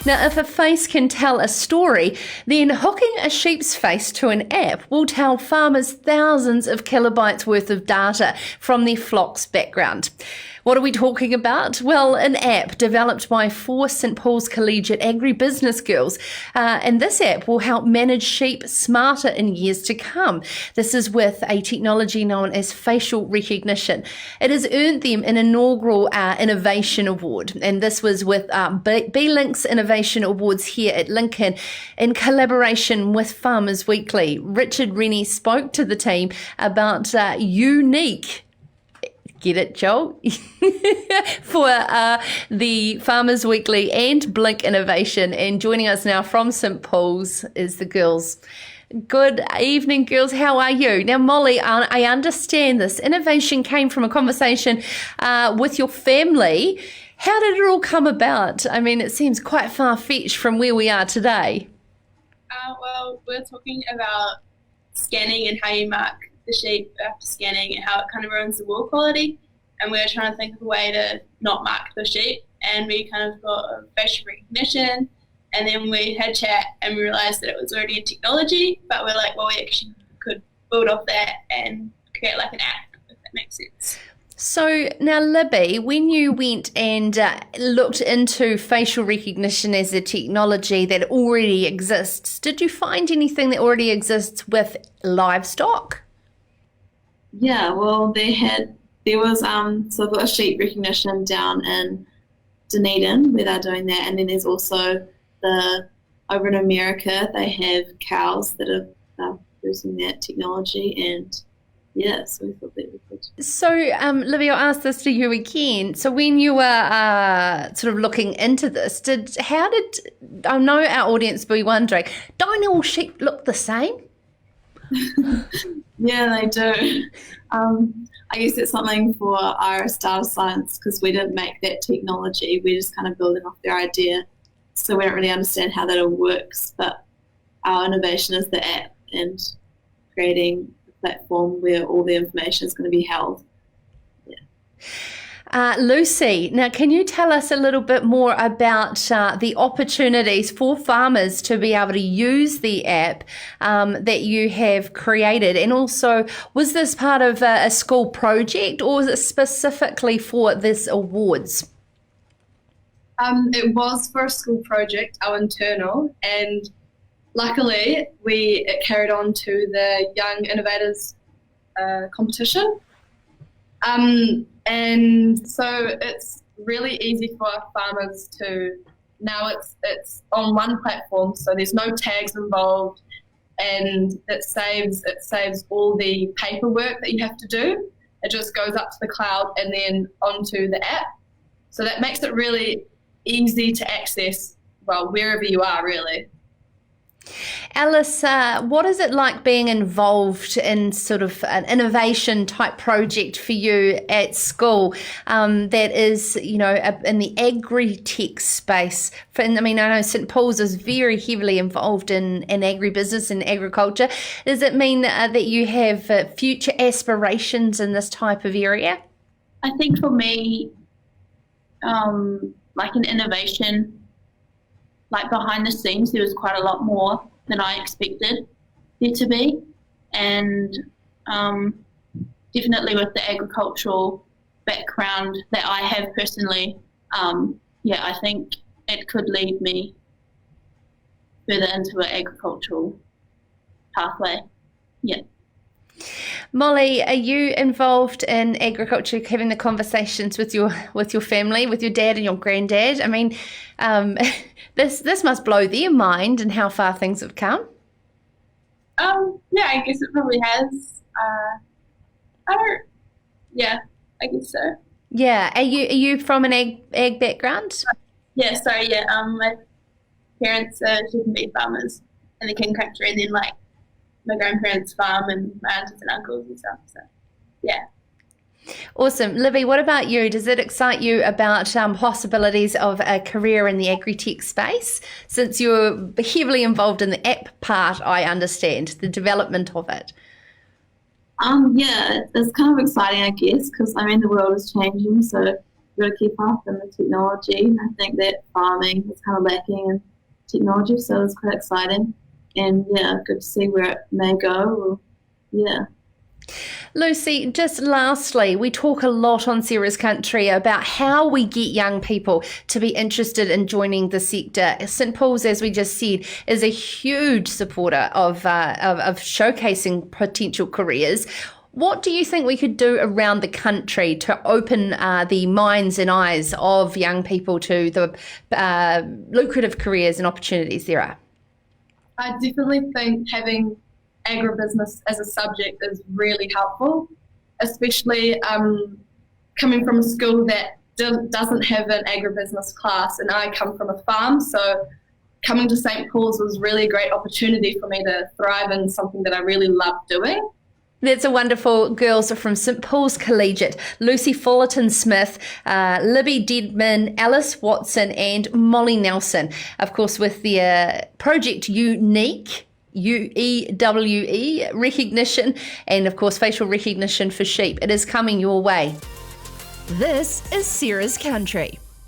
Now, if a face can tell a story, then hooking a sheep's face to an app will tell farmers thousands of kilobytes worth of data from their flock's background. What are we talking about? Well, an app developed by 4 St Paul's Collegiate agribusiness girls. And this app will help manage sheep smarter in years to come. This is with a technology known as facial recognition. It has earned them an inaugural Innovation Award. And this was with Blinc's Innovation Awards here at Lincoln in collaboration with Farmers Weekly. Richard Rennie spoke to the team about Ewe-nique. Get it, Joel? For the Farmers Weekly and Blinc Innovation. And joining us now from St Paul's is the girls. Good evening, girls. How are you? Now, Molly, I understand this innovation came from a conversation with your family. How did it all come about? I mean, it seems quite far-fetched from where we are today. Well, we're talking about scanning and how you mark the sheep after scanning and how it kind of ruins the wool quality, and we were trying to think of a way to not mark the sheep, and we kind of got a facial recognition, and then we had chat and we realised that it was already a technology, but we're like, well, we actually could build off that and create like an app, if that makes sense. So now, Libby, when you went and looked into facial recognition as a technology that already exists, did you find anything that already exists with livestock? Yeah, well, there was so I've got a sheep recognition down in Dunedin where they're doing that, and then there's also over in America they have cows that are using that technology, and yeah, so we thought that we could. So, Libby, I'll ask this to you again. So when you were sort of looking into this, I know our audience will be wondering, don't all sheep look the same? Yeah, they do. I guess it's something for Iris Data Science because we didn't make that technology. We're just kind of building off their idea. So we don't really understand how that all works. But our innovation is the app and creating a platform where all the information is going to be held. Yeah. Lucy, now can you tell us a little bit more about the opportunities for farmers to be able to use the app that you have created? And also, was this part of a school project or was it specifically for this awards? It was for a school project, our internal, and luckily it carried on to the Young Innovators competition. And so it's really easy for farmers to, now it's on one platform, so there's no tags involved, and it saves all the paperwork that you have to do. It just goes up to the cloud and then onto the app. So that makes it really easy to access, well, wherever you are really. Alice, what is it like being involved in sort of an innovation type project for you at school that is, in the agri-tech space? I know St Paul's is very heavily involved in agribusiness and agriculture. Does it mean that you have future aspirations in this type of area? I think for me, like an innovation, like behind the scenes, there was quite a lot more than I expected there to be. And definitely with the agricultural background that I have personally, I think it could lead me further into an agricultural pathway. Yeah. Molly, are you involved in agriculture, having the conversations with your family, with your dad and your granddad? I mean, this must blow their mind and how far things have come. Yeah, I guess it probably has. I guess so. Yeah, are you from an ag background? Yeah, sorry, yeah. My parents are sheep and beef farmers in the King country, and then like my grandparents farm and my aunties and uncles and stuff. So, yeah. Awesome. Libby, what about you? Does it excite you about possibilities of a career in the agri-tech space, since you're heavily involved in the app part, I understand, the development of it? Yeah, it's kind of exciting, I guess, because the world is changing, so got to keep up in the technology. I think that farming is kind of lacking in technology, so it's quite exciting. And yeah, good to see where it may go. Yeah. Lucy, just lastly, we talk a lot on Sarah's Country about how we get young people to be interested in joining the sector. St Paul's, as we just said, is a huge supporter of showcasing potential careers. What do you think we could do around the country to open the minds and eyes of young people to the lucrative careers and opportunities there are? I definitely think having agribusiness as a subject is really helpful, especially coming from a school that doesn't have an agribusiness class, and I come from a farm, so coming to St Paul's was really a great opportunity for me to thrive in something that I really love doing. That's a wonderful girls from St Paul's Collegiate, Lucy Fullerton-Smith, Libby Deadman, Alice Watson and Molly Nelson, of course with the project Ewe-nique Recognition, and of course facial recognition for sheep. It is coming your way. This is Sarah's Country.